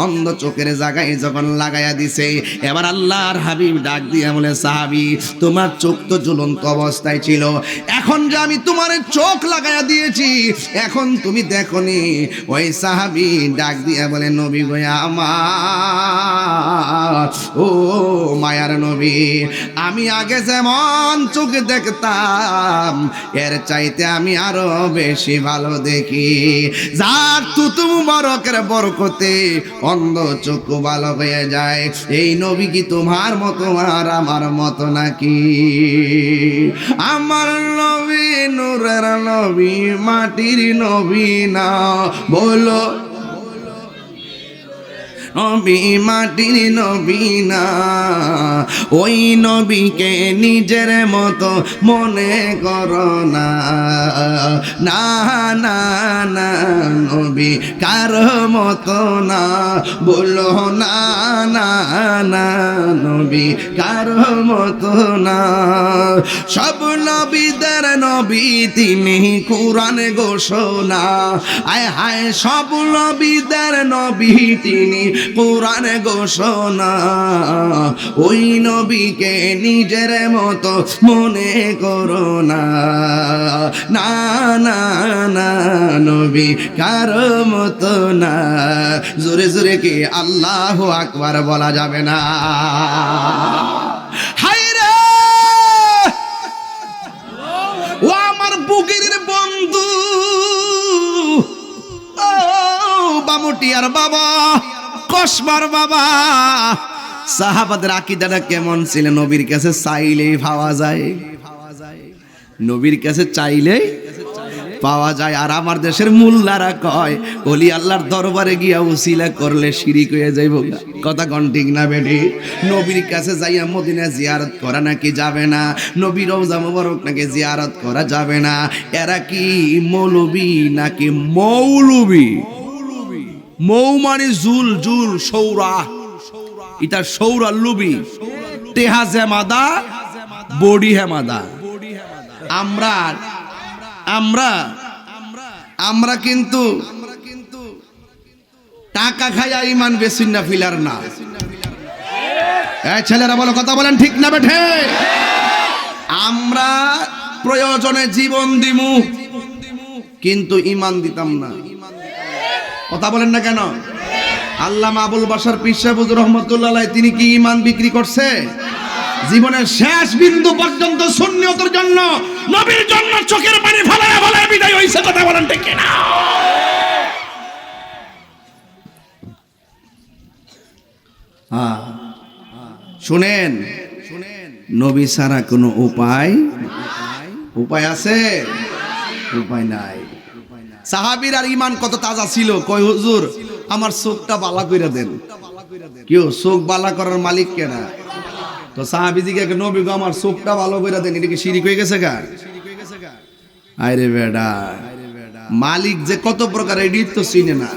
অন্ধ চোখের জায়গায় যখন লাগাইয়া দিছে, এবার আল্লাহর হাবিব ডাক দিয়া বলে সাহাবী, তোমার চোখ তো ঝুলন্ত অবস্থায় ছিল, এখন যে আমি তোমার চোখ লাগাইয়া দিয়েছি এখন তুমি দেখোনি? ওই সাহাবী ডাক দিয়া বলে নবী গো আমার, ও মায়ার নবী, আমি আগে যেমন চোখ দেখতাম এর চাইতে আমি আরো বেশি ভালো দেখি। যার থুতু মুবারকের বরকতে অন্ধ চক্ষু ভালো হয়ে যায়। এই নবী কি তোমার মতো আর আমার মতো নাকি? আমার নবী নূরের নবী, মাটির নবী না, বলো নবী মাটির নবী না। ওই নবীকে নিজের মতো মনে করো না, না না না, নবী কারো মতো না, বলো না না না, নবী কারো মতো না। সব নবীদের নবী তিনি, কুরআন ঘোষণা। আয় হায়, সব নবীদের নবী তিনি, কুরআন ঘোষণা। ওই নবীকে নিজের মতো মনে করো না, না না না, নবী কারো মতো না। জোরে জোরে কি আল্লাহু আকবার বলা যাবে না? হায় রে, ও আমার বুকের বন্ধু, ও বামুটিয়ার বাবা, কসবার বাবা, সাহাবাদের আকীদাটা কেমন ছিল? নবীর কাছে চাইলেই পাওয়া যায়, নবীর কাছে চাইলেই পাওয়া যায়। আর আমার দেশের মোল্লারা কয় ওলি আল্লাহর দরবারে গিয়া উসিলা করলে শিরিক হয়ে যাইব। কথা কোন ঠিক না বেটি? নবীর কাছে যাইয়া মদিনা জিয়ারত করা নাকি যাবে না, নবীর রওজা মোবারক নাকি জিয়ারত করা যাবে না। এরা কি মৌলবি নাকি মৌলবি? মৌ মানে জুল, জুল সৌরা, এটা সৌরা লুবি, টেহা জেমাদা, বডি হেমাদা। আমরা আমরা আমরা কিন্তু টাকা খাইয়া ইমান বেশিন না, ফিলার না। এই ছেলেরা বলো, কথা বলেন ঠিক না বেঠে? আমরা প্রয়োজনে জীবন দিমু, কিন্তু ইমান দিতাম না। কথা বলেন না কেন? আল্লামা আবুল বাশার পীর সাহেব হুজুর রহমাতুল্লাহ আলাইহি তিনি কি ইমান বিক্রি করছে? জীবনের শেষ বিন্দু পর্যন্ত সুন্নিয়তের জন্য, নবীর জন্য চোখের পানি ফেলায়া ফেলায়া বিদায় হইছে। কথা বলেন ঠিক না? শুনেন, নবী ছাড়া কোনো উপায় আছে? উপায় নাই। সাহাবীর আর ঈমান কত তাজা ছিল, কয় হুজুর আমার চোখটা বালা কইরা দেন। কেউ চোখ বালা করার মালিক কেনা? তো সাহাবীজিকে নবী গো আমার চোখটা ভালো কইরা দেন, এটা কি শিরিক হয়ে গেছে গা? আরে বেডা, মালিক যে কত প্রকার এডি তো চিনে না।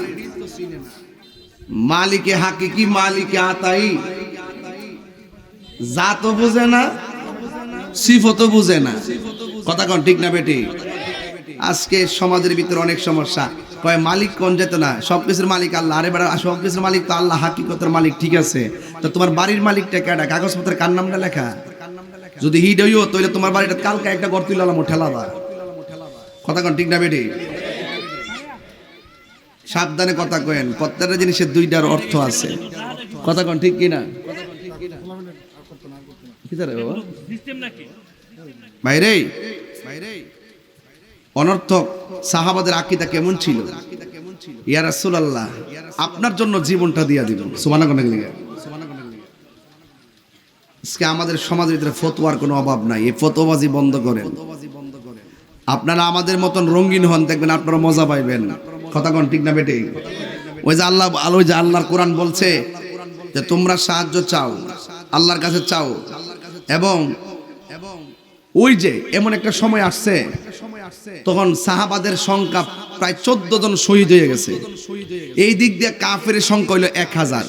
মালিকে হাকিকি, মালিকে আতাই জাতও বুঝে না, সিফতও বুঝে না। কথা কোন ঠিক না বেটি? আজকে সমাজের ভিতরে অনেক সমস্যা। কয় মালিক কোন যেত না, সবকিছুর মালিক আল্লাহ। আরে বেটা, সবকিছুর মালিক তো আল্লাহ, হাকিকতের মালিক ঠিক আছে। তো তোমার বাড়ির মালিকটা কেডা? কাগজপত্রের কার নামটা লেখা? যদি হিট হইও তাহলে তোমার বাড়িটা কালকে একটা ঘর তুইলাম ঠেলাবা। কথা কোন ঠিক না বেটি? সাবধানে কথা কয়েন, প্রত্যেকটা জিনিসের দুইটার অর্থ আছে। কথা কোন ঠিক কিনা? বাইরে অনর্থক সাহাবাদের আকীদা কেমন ছিল? ইয়া রাসূলুল্লাহ আপনার জন্য জীবনটা দিয়া দিব। সুবহানাল্লাহ। আজকে আমাদের সমাজের ভিতরে ফতোয়ার কোনো অভাব নাই, এই ফতোয়াবাজি বন্ধ করেন। আপনারা আমাদের মতন রঙিন হন, দেখবেন আপনারা মজা পাইবেন। কথা কোন ঠিক না বেটে? ওই যে আল্লাহর কোরআন বলছে যে তোমরা সাহায্য চাও, আল্লাহর কাছে চাও, এবং ওই যে এমন একটা সময় আসছে তখন সাহাবাদের সংখ্যা প্রায় 14 জন শহীদ হয়ে গেছে। এই দিক দিয়ে কাফের সংখ্যা হইল 1000।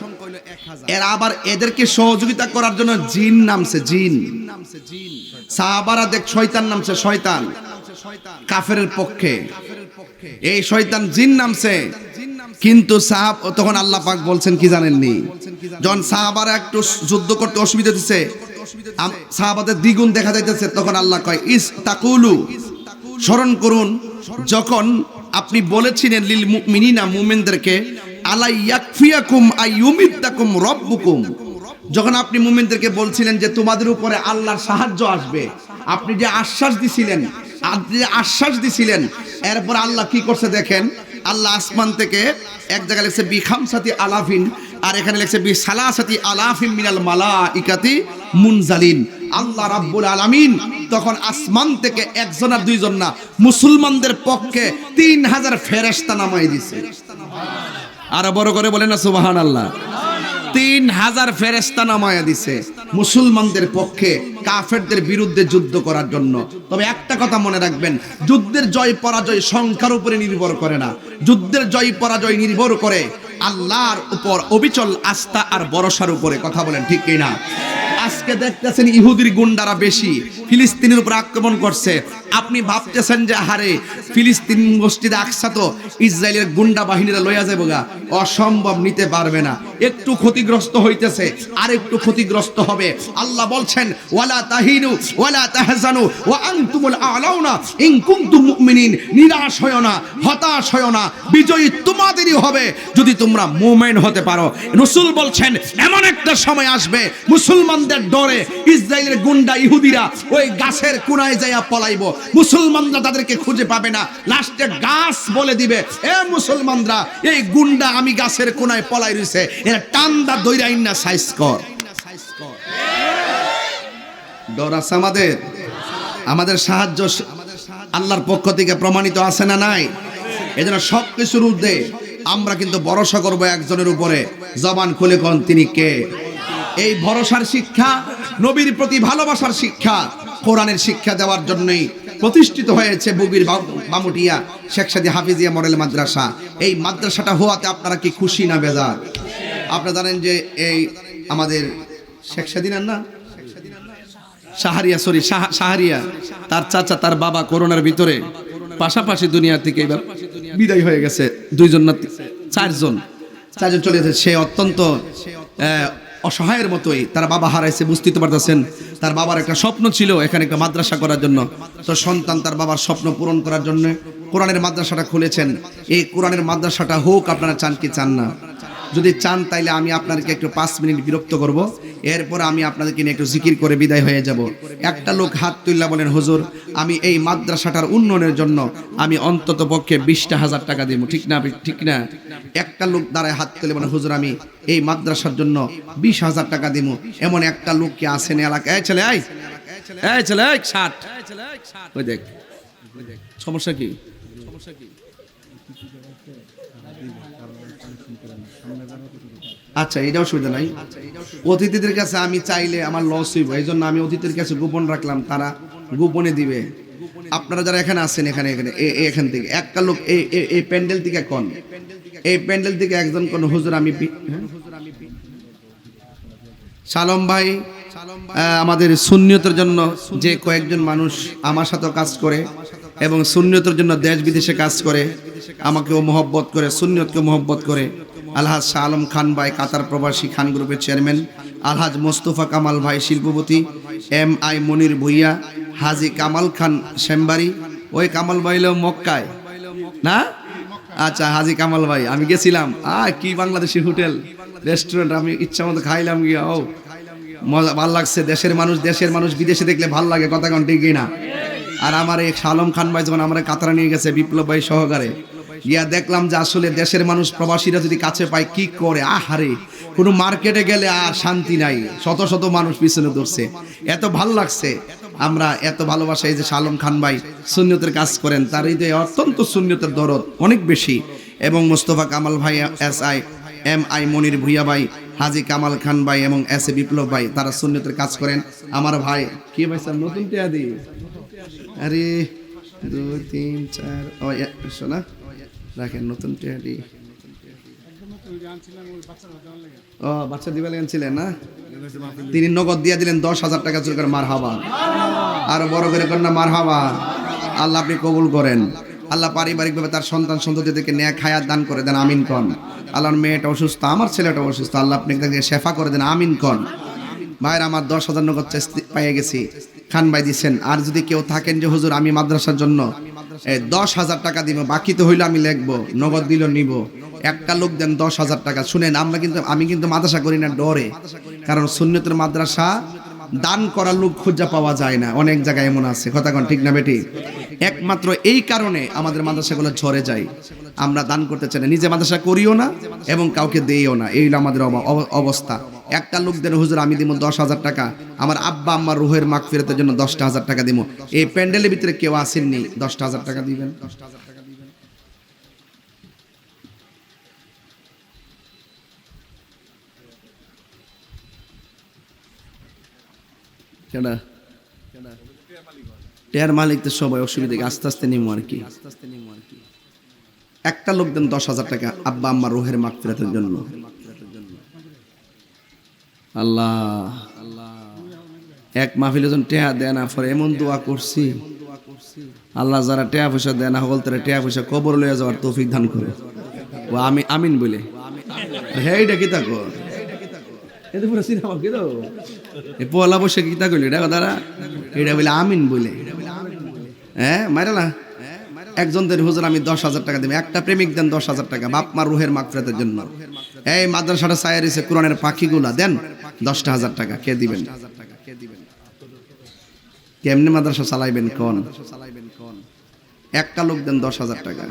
এর আবার এদেরকে সহযোগিতা করার জন্য জিন নামছে, জিন। সাহাবারা দেখ শয়তান নামছে, শয়তান কাফেরের পক্ষে। এই শয়তান জিন নামছে, কিন্তু তখন আল্লাহ পাক বলছেন কি জানেননি? যখন সাহাবারা একটু যুদ্ধ করতে অসুবিধা দিচ্ছে, সাহাবাদের দ্বিগুণ দেখা যাইতেছে, তখন আল্লাহ কয় ইস্তাকুলু, স্মরণ করুন যখন আপনি বলেছিলেন লিল মুমিনিনা, মুমিনদেরকে, আলা ইয়াকফিয়াকুম আইয়ুমিদ্দাকুম রাব্বুকুম, যখন আপনি মুমিনদেরকে বলছিলেন যে তোমাদের উপরে আল্লাহর সাহায্য আসবে, আপনি যে আশ্বাস দিছিলেন, এরপর আল্লাহ কি করছে দেখেন। আল্লাহ আসমান থেকে এক জায়গায় লিখছে বিখামসাতি আলাফিন, আর এখানে লিখছে বিসালাসাতি আলাফিন মিনাল মালাইকাতি মুনজালিন। আল্লাহ রাব্বুল আলামিন তখন আসমান থেকে একজন আর দুইজন না, মুসলমানদের পক্ষে 3000 ফেরেশতা নামাই দিছে। আর বড় করে বলেন না সুবহানাল্লাহ। 3000 ফেরেশতা নামায়া দিছে মুসলমানদের পক্ষে, কাফেরদের বিরুদ্ধে যুদ্ধ করার জন্য। তবে একটা কথা মনে রাখবেন, যুদ্ধের জয় পরাজয় সংখ্যার উপরে নির্ভর করে না, যুদ্ধের জয় পরাজয় নির্ভর করে আল্লাহর উপর অবিচল আস্থা আর ভরসার উপরে। কথা বলেন ঠিক কিনা? আজকে দেখতেছেন ইহুদির গুন্ডারা বেশি, ফিলিস্তিনের উপর আক্রমণ করছে। আপনি ভাবতেছেন যে হারে ফিলিস্তিন মসজিদে আকসা তো ইসরায়েলের গুন্ডা বাহিনীরা লইয়া যাবো গা, অসম্ভব, নিতে পারবে না। একটু ক্ষতিগ্রস্ত হইতেছে, আর একটু ক্ষতিগ্রস্ত হবে। আল্লাহ বলছেন ওয়ালা তাহিনু ওয়ালা তাহজানু ওয়া আনতুমুল আলাউনা ইন কুনতুম মুমিনিন, নিরাশ হয়ো না, হতাশ হয়ো না, বিজয়ী তোমাদেরই হবে যদি তোমরা মুমিন হতে পারো। রাসূল বলছেন এমন একটা সময় আসবে মুসলমানদের ডরে ইসরায়েলের গুন্ডা ইহুদিরা ওই গাছের কোনায় যাইয়া পলাইবো, মুসলমানরা তাদেরকে খুঁজে পাবে না। লাস্টে গাছ বলে দিবে, এ মুসলমানরা, এই গুন্ডা আমি গাছের কোনায় পলাই রইছে, এরা টান্দা দইরাইন না সাইজ কর। ডর আছে আমাদের সাহায্য আল্লাহর পক্ষ থেকে প্রমাণিত আছে না নাই? এজন্য সব কিছুর ঊর্ধ্বে আমরা কিন্তু ভরসা করব একজনের উপরে। জবান খুলে কোন তিনি কে? এই ভরসার শিক্ষা, নবীর প্রতি ভালোবাসার শিক্ষা, কোরআনের শিক্ষা দেওয়ার জন্যই প্রতিষ্ঠিত হয়েছে বুবির বামুটিয়া শেখ সাদী হাফিজিয়া মডেল মাদ্রাসা। এই মাদ্রাসাটা হওয়াতে আপনারা কি খুশি না বেজার? আপনারা জানেন যে এই আমাদের শেখ সাদীনার না শাহরিয়া তার চাচা তার বাবা করোনার ভিতরে পাশাপাশি দুনিয়া থেকে এবার বিদায় হয়ে গেছে। দুইজন না চারজন চলে গেছে। সে অত্যন্ত অসহায়ের মতোই তার বাবা হারাইছে, বুঝতে পারতেছেন। তার বাবার একটা স্বপ্ন ছিল এখানে একটা মাদ্রাসা করার জন্য। তো সন্তান তার বাবার স্বপ্ন পূরণ করার জন্য কোরআনের মাদ্রাসাটা খুলেছেন। এই কোরআনের মাদ্রাসাটা হোক, আপনারা চান কি চান না? যদি চান তাইলে আমি আপনাদেরকে একটু 5 মিনিট বিরক্ত করব, এরপর আমি আপনাদেরকে নিয়ে একটু জিকির করে বিদায় হয়ে যাব। একটা লোক হাত তুললা বলেন, হুজুর আমি এই মাদ্রাসাটার উন্নয়নের জন্য আমি অন্তত পক্ষে 20,000 টাকা দিব। ঠিক না? ঠিক না? একটা লোক দাঁড়ায় হাত তুলে বলেন, হুজুর আমি এই মাদ্রাসার জন্য 20,000 টাকা দিব। এমন একটা লোক কি আছেন এলাকায়? এই ছেলে এই ছেলে 60 ওই দেখ সমস্যা কি? আচ্ছা, এটা অসুবিধা নাই। অতিথিদের কাছে আমি চাইলে আমার লস হইব, এই জন্য আমি অতিথিদের কাছে গোপন রাখলাম, তারা গোপনে দিবে। আপনারা যারা এখানে আছেন এখান থেকে একটা লোক এই প্যান্ডেল থেকে কোন এই প্যান্ডেল থেকে একজন কোন হুজুর আমি সালম ভাই আমাদের সুন্নিয়তের জন্য যে কয়েকজন মানুষ আমার সাথে কাজ করে এবং সুন্নিয়তের জন্য দেশ বিদেশে কাজ করে, আমাকেও মহব্বত করে, সুন্নিয়তকে মহব্বত করে। আলহাজ শাহ আলম খান ভাই কাতার প্রবাসী খান গ্রুপের চেয়ারম্যান, আলহাজ মোস্তফা কামাল ভাই শিল্পপতি, MI মনির ভুইয়া, হাজি কামাল খান শ্যামবাড়ি। ওই কামাল ভাই হলো মক্কায় না? আচ্ছা, হাজি কামাল ভাই আমি গেছিলাম, কি বাংলাদেশি হোটেল রেস্টুরেন্ট, আমি ইচ্ছা মতো খাইলাম গিয়া, মজা ভাল লাগছে। দেশের মানুষ বিদেশে দেখলে ভাল লাগে, কথা কোন ঠিক না? আর আমার এই শালম খান ভাই যখন আমরা কাতারা নিয়ে গেছে বিপ্লব ভাই সহকারে, গিয়া দেখলাম যে আসলে দেশের মানুষ প্রবাসীরা যদি কাছে পায় কি করে, আহারে কোনো মার্কেটে গেলে আর শান্তি নাই, শত শত মানুষ পিছনে ধরছে, এত ভাল লাগছে। আমরা এত ভালোবাসা। এই যে শালম খান ভাই সুন্নিয়তের কাজ করেন, তার এই যে অত্যন্ত সুন্নিয়তের দরদ অনেক বেশি। এবং মোস্তফা কামাল ভাই, MI মনির ভুইয়া ভাই, হাজি কামাল খান ভাই এবং SA বিপ্লব ভাই, তারা সুন্নিয়তের কাজ করেন। আমার ভাই কি ভাই স্যার নতুন টিয়া দি, আরে 2 3 4 শোনা রাখেন নতুন টিয়া দি। বাচ্চা দিবা ছিলেন না? তিনি নগদ দিয়ে দিলেন 10,000 টাকা চুরি করে। মারহাবা, আরো বড় করে করেন না মারহাবা। আল্লাহ আপনি কবুল করেন। আল্লাহ পারিবারিকভাবে তার সন্তান সন্ততিদেরকে নেক হায়াত দান করে দেন, আমিন কন। আল্লাহর মেয়েটা অসুস্থ, আমার ছেলেটা অসুস্থ, আল্লাহ আপনি তাকে শেফা করে দেন, আমিন কন। ভাইরা আমার 10,000 নগদ পেয়ে গেছি, খান ভাই দিচ্ছেন। আর যদি কেউ থাকেন যে হুজুর আমি মাদ্রাসার জন্য 10,000 টাকা দিব, বাকি তো হইলো আমি লিখবো, নগদ দিল নিব, একটা লোক দেন 10,000 টাকা। শুনেন, আমি কিন্তু মাদ্রাসা করি না ডরে, কারণ সুন্নিয়তের মাদ্রাসা দান করার লোক খুঁজে পাওয়া যায় না, অনেক জায়গায় এমন আছে, কথা কোন ঠিক না বেটি? একমাত্র এই কারণে আমাদের মাদ্রাসাগুলো ঝরে যায়। আমরা দান করতে চাই না, নিজে মাদ্রাসা করিও না এবং কাউকে দেইও না, এই হলো আমাদের অবস্থা। একটা লোক দেন হুজুর আমি দিব 10,000 টাকা, আমার আব্বা আম্মার রুহের মাগফিরাতের জন্য 10,000 টাকা দিব। এই প্যান্ডেলের ভিতরে কেউ আসেননি, 10,000 টাকা দিবেন। টেয়ার মালিক তো সবাই অসুবিধা, আস্তে আস্তে নিমো আর কি। একটা লোক দেন 10,000 টাকা আব্বা আম্মার রুহের মাগফিরাতের জন্য। আল্লাহ এক মাহফিলে যখন টেহা দেয় না পরে এমন দোয়া করছি, আল্লাহ যারা টেহা পয়সা দেয় না হল তারা টেহা পয়সা কবর লইয়া যাওয়ার তৌফিক দান করে। ও আমি আমিন বলে হেইটা কি তাকো এতে পুরো সিনেমা কি দাও এ পোলা বসে কি তা কইল এটা দাঁড়া এটা বলে আমিন বলে। হ্যাঁ মাইরালা একজনদের হুজুর আমি 10,000 টাকা দেব, একটা প্রেমিক দেন 10,000 টাকা বাপ মা রুহের মাগফিরাতের জন্য। এই মাদ্রাসাটা সায়ারিছে কোরআনের পাখিগুলা দেন 10,000 টাকা। কে দিবেন? কেমনে মাদ্রাসা চালাইবেন কোন? একটা লোক দেন 10,000 টাকা।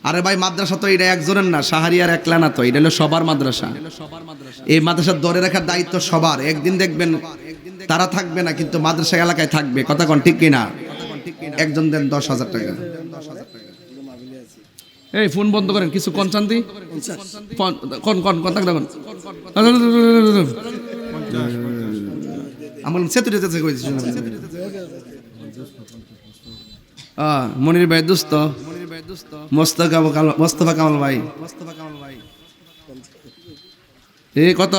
আরে ভাই মাদ্রাসা তো এটা একজনের না, শাহরিয়ার একলা না, তো এটা হলো সবার মাদ্রাসা। এই মাদ্রাসা ধরে রাখার দায়িত্ব সবার। একদিন দেখবেন তারা থাকবে না কিন্তু মাদ্রাসা এলাকায় থাকবে, কথা কোন ঠিক কিনা? একজন দেন 10,000 টাকা। এই ফোন বন্ধ করেন, কিছু কোন শান্তি কোন কোন কোন থাক দেখুন আমার সেতুরে যেতে কইছি। মনির ভাই দোস্ত মোস্তফা কামাল ভাই এই কত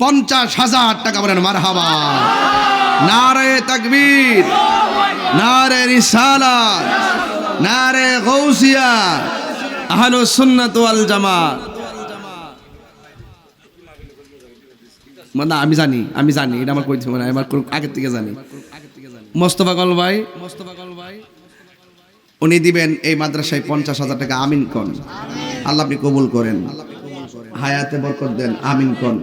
50,000 টাকা বলেন মারহাবা। নারে তাকবীর, নারে রিসালাত, নারে গাউসিয়া, আহলুস সুন্নাত ওয়াল জামাত। মানে আমি জানি এটা আমার কইছে, মানে আমার আগে থেকে জানি। মোস্তফা কামাল ভাই উনি দিবেন এই মাদ্রাসায় 50,000 টাকা। আমিন কোন, আল্লাহ আপনি কবুল করেন, হায়াতে বরকত দেন, আমিন কোন।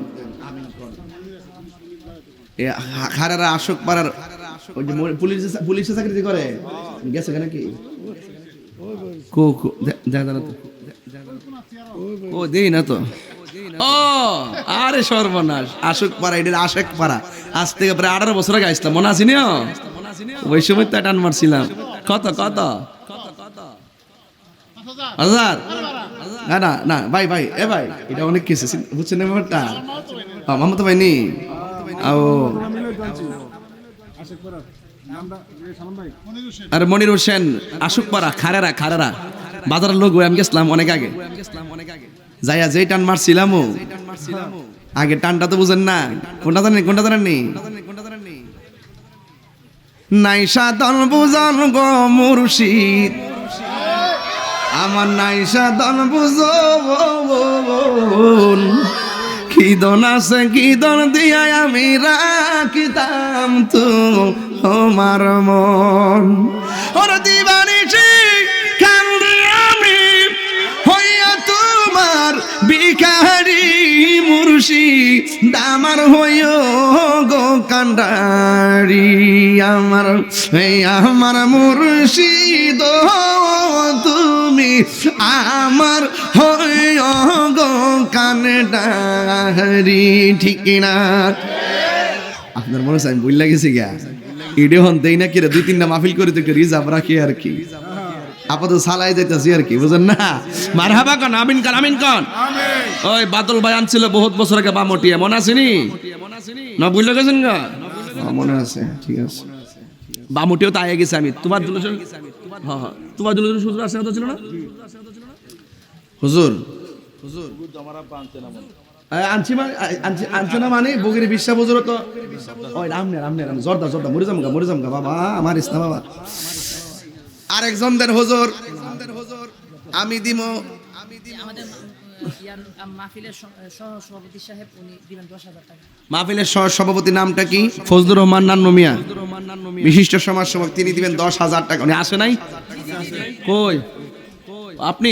খারারা আশোক পাড়ার ওই যে পুলিশে চাকরি করে গেছে কেন কি ও দেই না তো। ও আরে সর্বনাশ, আশোক পাড়া, এটা আশেক পাড়া। আজ থেকে প্রায় 18 বছর আগে আসলাম, মনে আছে না? ওই সময় তো টান মারছিলাম। কত কত 1000? না না না ভাই ভাই, এ ভাই এটা অনেক কিছু বুঝছেন ব্যাপারটা। মামা তো ভাই নি আর মনির হোসেন আশুকপাড়া খারেরা বাজারের লোক। আমি গেছিলাম অনেক আগে, যাইয়া যেই টান মারছিলাম আগে, টানটা তো বুঝেন না। কোনটা জানেন নি? নাইসা দল বুঝন গো মুর্শিদ, আমার নাইসা দল বুঝন। কি দন আছে কি দন দিয়া আমি রাখিতাম তো আমার মন। ওর দিবানিছি কান্দি আমি হইয়া তোমার ভিখারি মুর্শিদ, আমার হইও গো কান্ডারি। আমার মুর্শিদ তুমি আমার হইও গো কান্ডারি। ঠিক না? আপনার মনে হচ্ছে আমি বই লাগেছি গা ইডে হন দেই না কি রে, 2-3টা মাহফিল করে তো রিজার্ভ রাখি আর কি, আপাতত সালাই যাইতেছি আর কি, বুঝেন না? মারহাবা কোন, আমিন কোন, আমিন কোন। ওই বাদল ভাই আনছিল বহুত বছর আগে বামটিয়া, মনে আছে নি? না বুঝলে গেছেন গা? মনে আছে, ঠিক আছে। বামটিও তো আয়ে গেছে। আমি তোমার জন্য তোমার জন্য হুজুর আসে কথা ছিল না? হুজুর আনছে না মানে বগিরি বিশ্বাস হুজুর তো ওই রামনে জর্দা মরে যাম গা বাবা, আমার ইসলাম বাবা। আরেকজন দেন হুজুর, আমি দিব। মাহফিলের সভাপতি নামটা কি? ফজলুর রহমান নান্নু মিয়া, বিশিষ্ট সমাজসেবক। তিনি দিবেন 10,000 টাকা। উনি আসে নাই? কই আপনি?